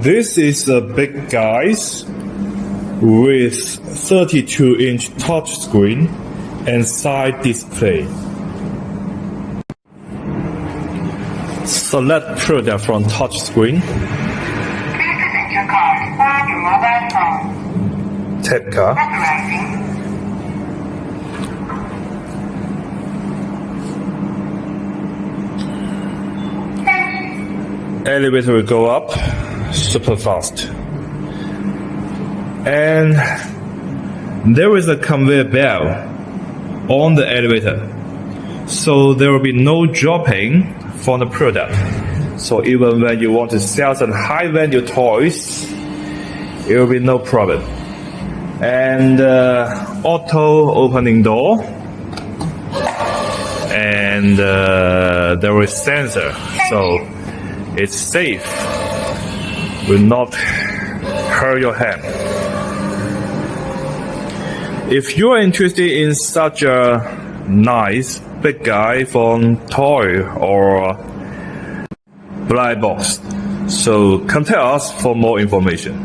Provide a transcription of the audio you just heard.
This is a big guys with 32-inch touchscreen and side display. Select product from touchscreen. Please select your card or your mobile phone. Tap card. Authorizing. Elevator will go up super fast. And there is a conveyor belt on the elevator. So there will be no dropping from the product. So even when you want to sell some high value toys, it will be no problem. And auto opening door. And there is sensor. So it's safe, will not hurt your hand. If you are interested in such a nice big guy from toy or blind box, so contact us for more information.